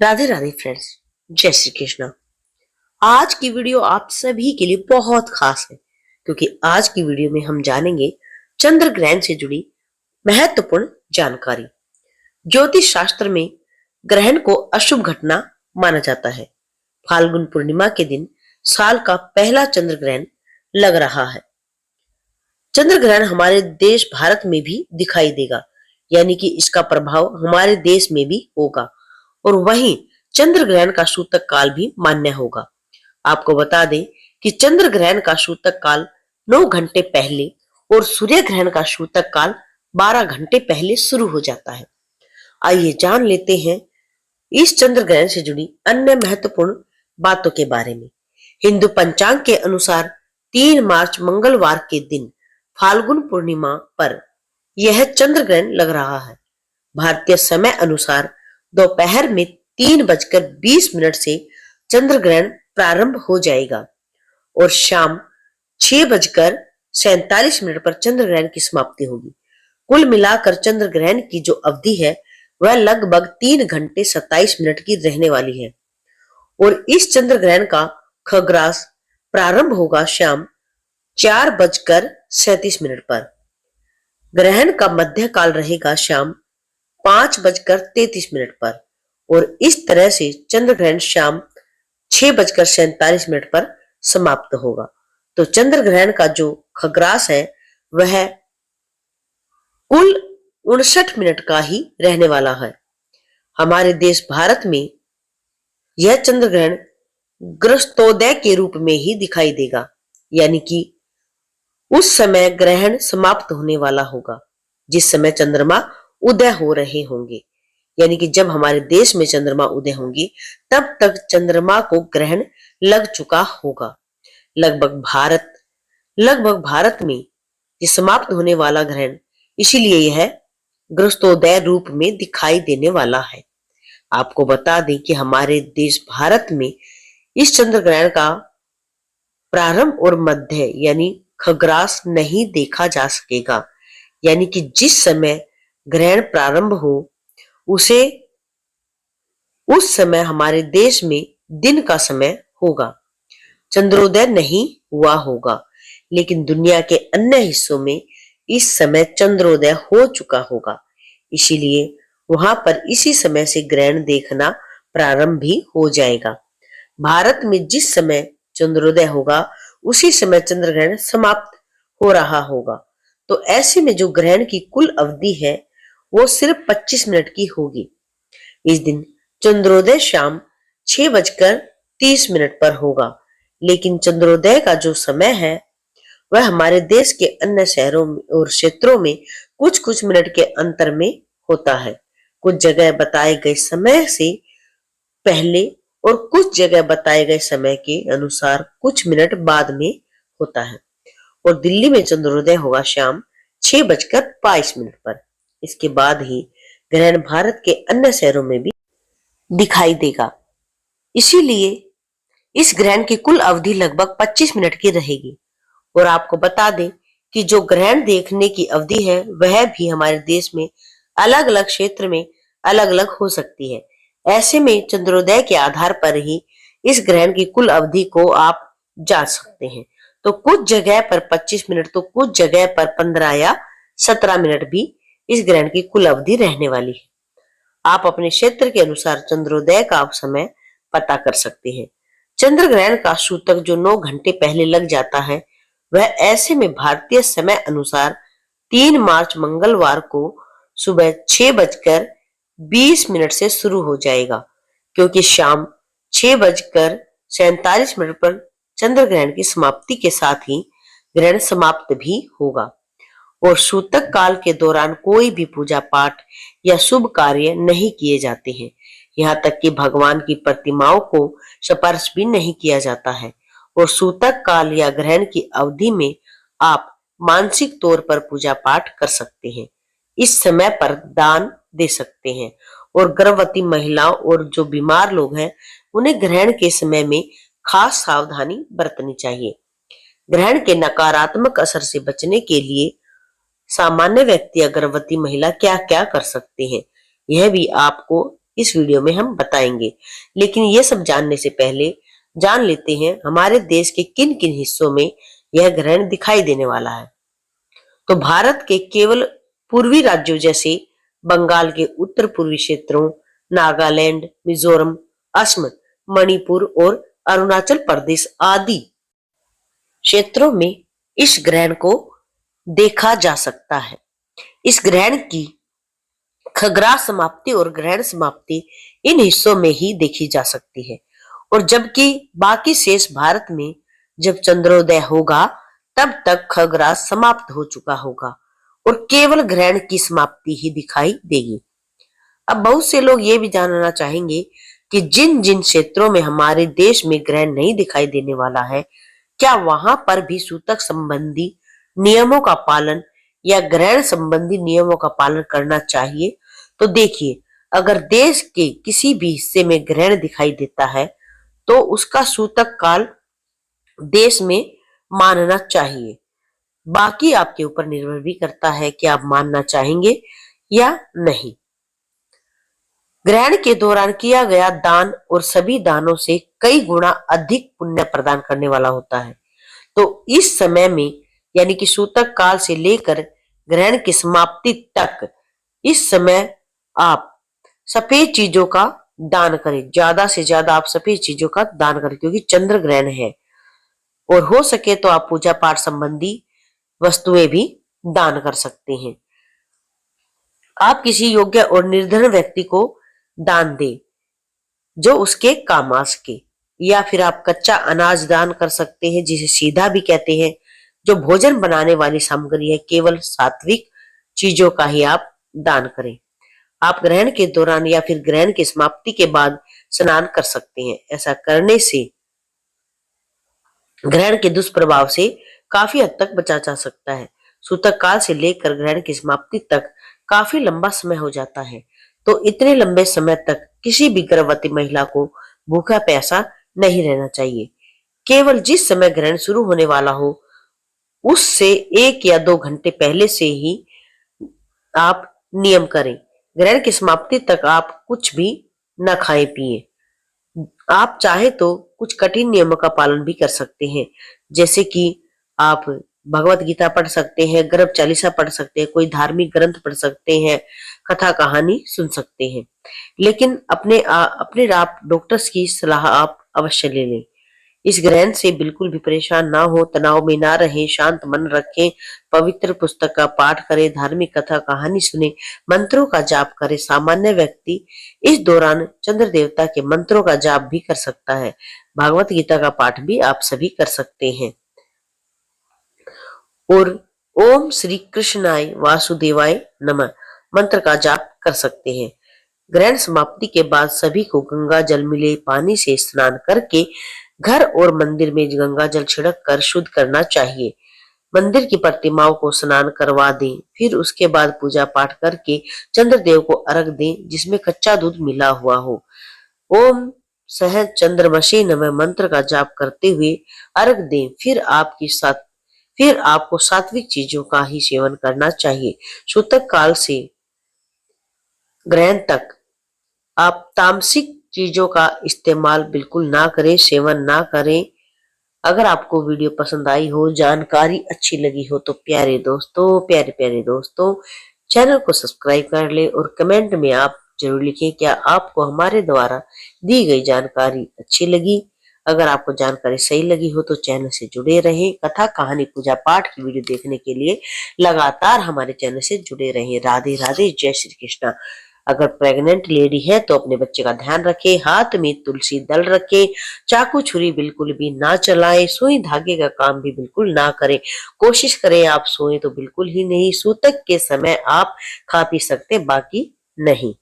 Radhe Radhe friends, जय श्री कृष्णा। आज की वीडियो आप सभी के लिए बहुत खास है क्योंकि आज की वीडियो में हम जानेंगे चंद्र ग्रहण से जुड़ी महत्वपूर्ण जानकारी। ज्योतिष शास्त्र में ग्रहण को अशुभ घटना माना जाता है। फाल्गुन पूर्णिमा के दिन साल का पहला चंद्र ग्रहण लग रहा है। चंद्र ग्रहण हमारे देश भारत में भी दिखाई देगा, यानी कि इसका प्रभाव हमारे देश में भी होगा और वहीं चंद्र ग्रहण का सूतक काल भी मान्य होगा। आपको बता दें कि चंद्र ग्रहण का सूतक काल 9 घंटे पहले और सूर्य ग्रहण का सूतक काल 12 घंटे पहले शुरू हो जाता है। आइए जान लेते हैं इस चंद्र ग्रहण से जुड़ी अन्य महत्वपूर्ण बातों के बारे में। हिंदू पंचांग के अनुसार 3 मार्च मंगलवार के दिन फाल्गुन पूर्णिमा पर यह चंद्र ग्रहण लग रहा है। भारतीय समय अनुसार दोपहर में 3:20 से चंद्र ग्रहण प्रारंभ हो जाएगा और शाम 6:47 पर चंद्र ग्रहण की समाप्ति होगी। कुल मिलाकर चंद्र ग्रहण की जो अवधि है वह लगभग 3 घंटे 27 मिनट की रहने वाली है और इस चंद्र ग्रहण का खग्रास प्रारंभ होगा शाम 4:37 पर। ग्रहण का मध्य काल रहेगा शाम 5:33 पर और इस तरह से चंद्र ग्रहण शाम 6:47 पर समाप्त होगा। तो चंद्र ग्रहण का जो खग्रास है वह कुल 59 मिनट का ही रहने वाला है। हमारे देश भारत में यह चंद्र ग्रहण ग्रस्तोदय के रूप में ही दिखाई देगा, यानी कि उस समय ग्रहण समाप्त होने वाला होगा जिस समय चंद्रमा उदय हो रहे होंगे, यानी कि जब हमारे देश में चंद्रमा उदय होंगी तब तक चंद्रमा को ग्रहण लग चुका होगा। लगभग भारत में ये समाप्त होने वाला ग्रहण, इसीलिए यह ग्रस्तोदय रूप में दिखाई देने वाला है। आपको बता दें कि हमारे देश भारत में इस चंद्र ग्रहण का प्रारंभ और मध्य यानी खग्रास नहीं देखा जा सकेगा, यानी कि जिस समय ग्रहण प्रारंभ हो उस समय हमारे देश में दिन का समय होगा, चंद्रोदय नहीं हुआ होगा, लेकिन दुनिया के अन्य हिस्सों में इस समय चंद्रोदय हो चुका होगा। इसीलिए वहां पर इसी समय से ग्रहण देखना प्रारंभ भी हो जाएगा। भारत में जिस समय चंद्रोदय होगा उसी समय चंद्र ग्रहण समाप्त हो रहा होगा। तो ऐसे में जो ग्रहण की कुल अवधि है वो सिर्फ 25 मिनट की होगी। इस दिन चंद्रोदय शाम 6:30 पर होगा, लेकिन चंद्रोदय का जो समय है वह हमारे देश के अन्य शहरों और क्षेत्रों में कुछ कुछ मिनट के अंतर में होता है। कुछ जगह बताए गए समय से पहले और कुछ जगह बताए गए समय के अनुसार कुछ मिनट बाद में होता है और दिल्ली में चंद्रोदय होगा शाम 6:22 पर। इसके बाद ही ग्रहण भारत के अन्य शहरों में भी दिखाई देगा। इसीलिए इस ग्रहण की कुल अवधि लगभग 25 मिनट की रहेगी और आपको बता दें कि जो ग्रहण देखने की अवधि है वह भी हमारे देश में अलग अलग क्षेत्र में अलग अलग हो सकती है। ऐसे में चंद्रोदय के आधार पर ही इस ग्रहण की कुल अवधि को आप जांच सकते हैं। तो कुछ जगह पर 25 मिनट तो कुछ जगह पर 15 या 17 मिनट भी इस ग्रहण की कुल अवधि रहने वाली है। आप अपने क्षेत्र के अनुसार चंद्रोदय का समय पता कर सकते हैं। चंद्र ग्रहण का सूतक जो 9 घंटे पहले लग जाता है वह ऐसे में भारतीय समय अनुसार 3 मार्च मंगलवार को सुबह 6:20 से शुरू हो जाएगा, क्योंकि शाम 6:47 पर चंद्र ग्रहण की समाप्ति के साथ ही ग्रहण समाप्त भी होगा और सूतक काल के दौरान कोई भी पूजा पाठ या शुभ कार्य नहीं किए जाते हैं। यहाँ तक कि भगवान की प्रतिमाओं को स्पर्श भी नहीं किया जाता है और सूतक काल या ग्रहण की अवधि में आप मानसिक तौर पर पूजा पाठ कर सकते हैं। इस समय पर दान दे सकते हैं और गर्भवती महिलाओं और जो बीमार लोग हैं उन्हें ग्रहण के समय में खास सावधानी बरतनी चाहिए। ग्रहण के नकारात्मक असर से बचने के लिए सामान्य व्यक्ति या गर्भवती महिला क्या क्या कर सकते हैं, यह भी आपको इस वीडियो में हम बताएंगे। लेकिन ये सब जानने से पहले जान लेते हैं हमारे देश के किन किन हिस्सों में यह ग्रहण दिखाई देने वाला है। तो भारत के केवल पूर्वी राज्यों जैसे बंगाल के उत्तर पूर्वी क्षेत्रों, नागालैंड, मिजोरम, असम, मणिपुर और अरुणाचल प्रदेश आदि क्षेत्रों में इस ग्रहण को देखा जा सकता है। इस ग्रहण की खग्रास समाप्ति और ग्रहण समाप्ति इन हिस्सों में ही देखी जा सकती है, और जबकि बाकी शेष भारत में जब चंद्रोदय होगा तब तक खग्रास समाप्त हो चुका होगा और केवल ग्रहण की समाप्ति ही दिखाई देगी। अब बहुत से लोग ये भी जानना चाहेंगे कि जिन जिन क्षेत्रों में हमारे देश में ग्रहण नहीं दिखाई देने वाला है, क्या वहां पर भी सूतक संबंधी नियमों का पालन या ग्रहण संबंधी नियमों का पालन करना चाहिए। तो देखिए, अगर देश के किसी भी हिस्से में ग्रहण दिखाई देता है तो उसका सूतक काल देश में मानना चाहिए। बाकी आपके ऊपर निर्भर भी करता है कि आप मानना चाहेंगे या नहीं। ग्रहण के दौरान किया गया दान और सभी दानों से कई गुना अधिक पुण्य प्रदान करने वाला होता है। तो इस समय में यानी कि सूतक काल से लेकर ग्रहण की समाप्ति तक इस समय आप सफेद चीजों का दान करें। ज्यादा से ज्यादा आप सफेद चीजों का दान करें, क्योंकि चंद्र ग्रहण है। और हो सके तो आप पूजा पाठ संबंधी वस्तुएं भी दान कर सकते हैं। आप किसी योग्य और निर्धन व्यक्ति को दान दें जो उसके काम आ सके, या फिर आप कच्चा अनाज दान कर सकते हैं जिसे सीधा भी कहते हैं। जो भोजन बनाने वाली सामग्री है, केवल सात्विक चीजों का ही आप दान करें। आप ग्रहण के दौरान या फिर ग्रहण की समाप्ति के बाद स्नान कर सकते हैं। ऐसा करने से ग्रहण के दुष्प्रभाव से काफी हद तक बचा जा सकता है। सूतक काल से लेकर ग्रहण की समाप्ति तक काफी लंबा समय हो जाता है, तो इतने लंबे समय तक किसी भी गर्भवती महिला को भूखा प्यासा नहीं रहना चाहिए। केवल जिस समय ग्रहण शुरू होने वाला हो उससे 1 या 2 घंटे पहले से ही आप नियम करें। ग्रहण की समाप्ति तक आप कुछ भी न खाएं पिए। आप चाहे तो कुछ कठिन नियमों का पालन भी कर सकते हैं, जैसे कि आप भगवत गीता पढ़ सकते हैं, ग्रंथ चालीसा पढ़ सकते हैं, कोई धार्मिक ग्रंथ पढ़ सकते हैं, कथा कहानी सुन सकते हैं। लेकिन अपने आप डॉक्टर्स की सलाह आप अवश्य ले लें। इस ग्रहण से बिल्कुल भी परेशान ना हो, तनाव में ना रहें, शांत मन रखें, पवित्र पुस्तक का पाठ करें, धार्मिक कथा कहानी सुने, मंत्रों का जाप करें। सामान्य व्यक्ति इस दौरान चंद्र देवता के मंत्रों का जाप भी कर सकता है। भागवत गीता का पाठ भी आप सभी कर सकते हैं। और ओम श्री कृष्णाय वासुदेवाय नमः मंत्र का जाप कर सकते हैं। ग्रहण समाप्ति के बाद सभी को गंगा जल मिले पानी से स्नान करके घर और मंदिर में गंगा जल छिड़क कर शुद्ध करना चाहिए। मंदिर की प्रतिमाओं को स्नान करवा दें, फिर उसके बाद पूजा पाठ करके चंद्रदेव को अर्घ दें जिसमें कच्चा दूध मिला हुआ हो। ओम सह चंद्रमसी नमः मंत्र का जाप करते हुए अर्घ दें। फिर आपको सात्विक चीजों का ही सेवन करना चाहिए। सूतक काल से ग्रहण तक आप तामसिक चीजों का इस्तेमाल बिल्कुल ना करें, सेवन ना करें। अगर आपको वीडियो पसंद आई हो, जानकारी अच्छी लगी हो, तो प्यारे दोस्तों चैनल को सब्सक्राइब कर ले और कमेंट में आप जरूर लिखें क्या आपको हमारे द्वारा दी गई जानकारी अच्छी लगी। अगर आपको जानकारी सही लगी हो तो चैनल से जुड़े रहें। कथा कहानी पूजा पाठ की वीडियो देखने के लिए लगातार हमारे चैनल से जुड़े रहें। राधे राधे, जय श्री कृष्णा। अगर प्रेग्नेंट लेडी है तो अपने बच्चे का ध्यान रखे, हाथ में तुलसी दल रखे, चाकू छुरी बिल्कुल भी ना चलाएं, सुई धागे का काम भी बिल्कुल ना करें। कोशिश करें आप सोएं तो बिल्कुल ही नहीं। सूतक के समय आप खा पी सकते, बाकी नहीं।